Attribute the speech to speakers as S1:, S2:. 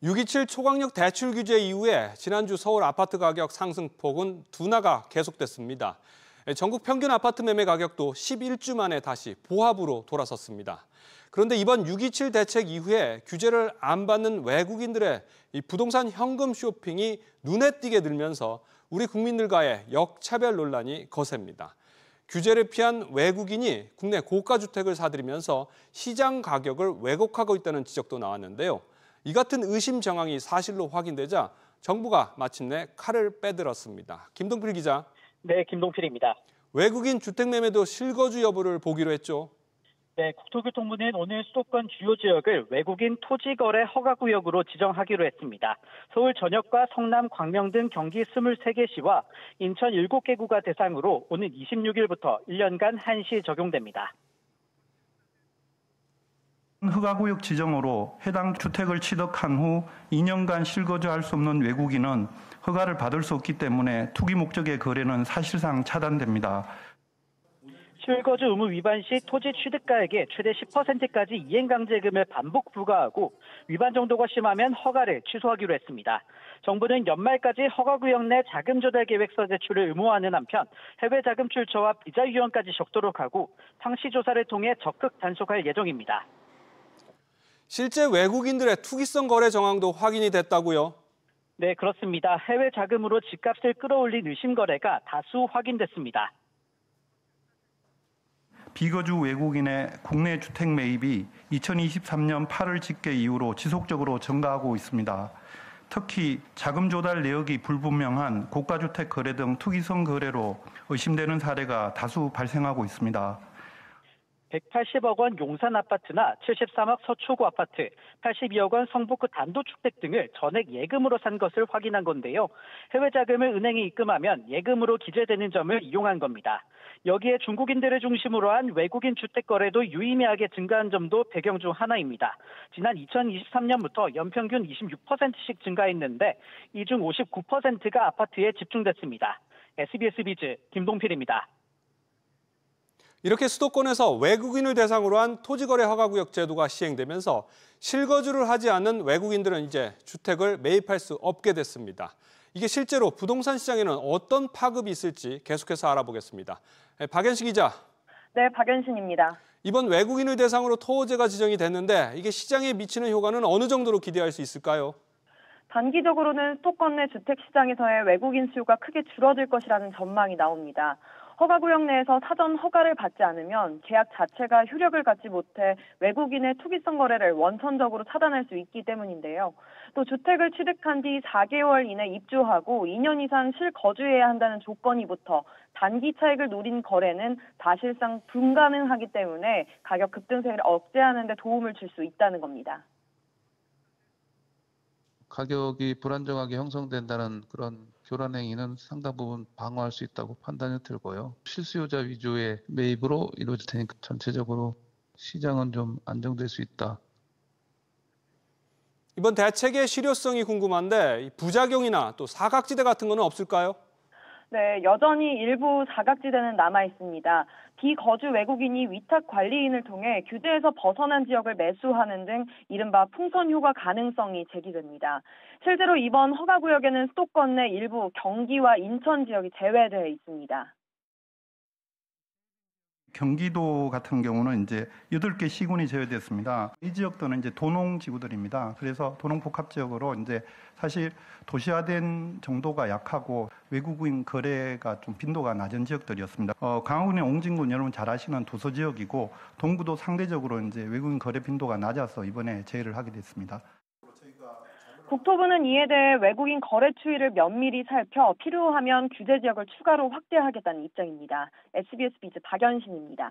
S1: 6.27 초강력 대출 규제 이후에 지난주 서울 아파트 가격 상승폭은 둔화가 계속됐습니다. 전국 평균 아파트 매매 가격도 11주 만에 다시 보합으로 돌아섰습니다. 그런데 이번 6.27 대책 이후에 규제를 안 받는 외국인들의 이 부동산 현금 쇼핑이 눈에 띄게 늘면서 우리 국민들과의 역차별 논란이 거셉니다. 규제를 피한 외국인이 국내 고가 주택을 사들이면서 시장 가격을 왜곡하고 있다는 지적도 나왔는데요. 이 같은 의심 정황이 사실로 확인되자 정부가 마침내 칼을 빼들었습니다. 김동필 기자.
S2: 네, 김동필입니다.
S1: 외국인 주택 매매도 실거주 여부를 보기로 했죠.
S2: 네, 국토교통부는 오늘 수도권 주요 지역을 외국인 토지거래 허가구역으로 지정하기로 했습니다. 서울 전역과 성남, 광명 등 경기 23개 시와 인천 7개 구가 대상으로 오는 26일부터 1년간 한시 적용됩니다.
S3: 허가구역 지정으로 해당 주택을 취득한 후 2년간 실거주할 수 없는 외국인은 허가를 받을 수 없기 때문에 투기 목적의 거래는 사실상 차단됩니다.
S2: 실거주 의무 위반 시 토지 취득가액의 최대 10%까지 이행강제금을 반복 부과하고 위반 정도가 심하면 허가를 취소하기로 했습니다. 정부는 연말까지 허가구역 내 자금 조달 계획서 제출을 의무화하는 한편 해외 자금 출처와 비자 유연까지 적도록 하고 상시 조사를 통해 적극 단속할 예정입니다.
S1: 실제 외국인들의 투기성 거래 정황도 확인이 됐다고요?
S2: 네, 그렇습니다. 해외 자금으로 집값을 끌어올린 의심 거래가 다수 확인됐습니다.
S3: 비거주 외국인의 국내 주택 매입이 2023년 8월 집계 이후로 지속적으로 증가하고 있습니다. 특히 자금 조달 내역이 불분명한 고가주택 거래 등 투기성 거래로 의심되는 사례가 다수 발생하고 있습니다.
S2: 180억 원 용산 아파트나 73억 서초구 아파트, 82억 원 성북구 단독주택 등을 전액 예금으로 산 것을 확인한 건데요. 해외 자금을 은행에 입금하면 예금으로 기재되는 점을 이용한 겁니다. 여기에 중국인들을 중심으로 한 외국인 주택 거래도 유의미하게 증가한 점도 배경 중 하나입니다. 지난 2023년부터 연평균 26%씩 증가했는데 이 중 59%가 아파트에 집중됐습니다. SBS 비즈 김동필입니다.
S1: 이렇게 수도권에서 외국인을 대상으로 한 토지거래 허가구역 제도가 시행되면서 실거주를 하지 않는 외국인들은 이제 주택을 매입할 수 없게 됐습니다. 이게 실제로 부동산 시장에는 어떤 파급이 있을지 계속해서 알아보겠습니다. 박연신 기자.
S4: 네, 박연신입니다.
S1: 이번 외국인을 대상으로 토지가 지정이 됐는데 이게 시장에 미치는 효과는 어느 정도로 기대할 수 있을까요?
S4: 단기적으로는 수도권 내 주택 시장에서의 외국인 수요가 크게 줄어들 것이라는 전망이 나옵니다. 허가구역 내에서 사전 허가를 받지 않으면 계약 자체가 효력을 갖지 못해 외국인의 투기성 거래를 원천적으로 차단할 수 있기 때문인데요. 또 주택을 취득한 뒤 4개월 이내 입주하고 2년 이상 실거주해야 한다는 조건이 붙어 단기 차익을 노린 거래는 사실상 불가능하기 때문에 가격 급등세를 억제하는 데 도움을 줄 수 있다는 겁니다.
S5: 가격이 불안정하게 형성된다는 그런 교란 행위는 상당 부분 방어할 수 있다고 판단이 들고요. 실수요자 위주의 매입으로 이루어질 테니까 전체적으로 시장은 좀 안정될 수 있다.
S1: 이번 대책의 실효성이 궁금한데 부작용이나 또 사각지대 같은 거는 없을까요?
S4: 네, 여전히 일부 사각지대는 남아 있습니다. 비거주 외국인이 위탁 관리인을 통해 규제에서 벗어난 지역을 매수하는 등 이른바 풍선 효과 가능성이 제기됩니다. 실제로 이번 허가구역에는 수도권 내 일부 경기와 인천 지역이 제외되어 있습니다.
S3: 경기도 같은 경우는 이제 8개 시군이 제외됐습니다. 이 지역들은 이제 도농 지구들입니다. 그래서 도농 복합 지역으로 이제 사실 도시화된 정도가 약하고 외국인 거래가 좀 빈도가 낮은 지역들이었습니다. 강원의 옹진군 여러분 잘 아시는 도서 지역이고 동구도 상대적으로 이제 외국인 거래 빈도가 낮아서 이번에 제외를 하게 됐습니다.
S4: 국토부는 이에 대해 외국인 거래 추이를 면밀히 살펴 필요하면 규제 지역을 추가로 확대하겠다는 입장입니다. SBS 비즈 박연신입니다.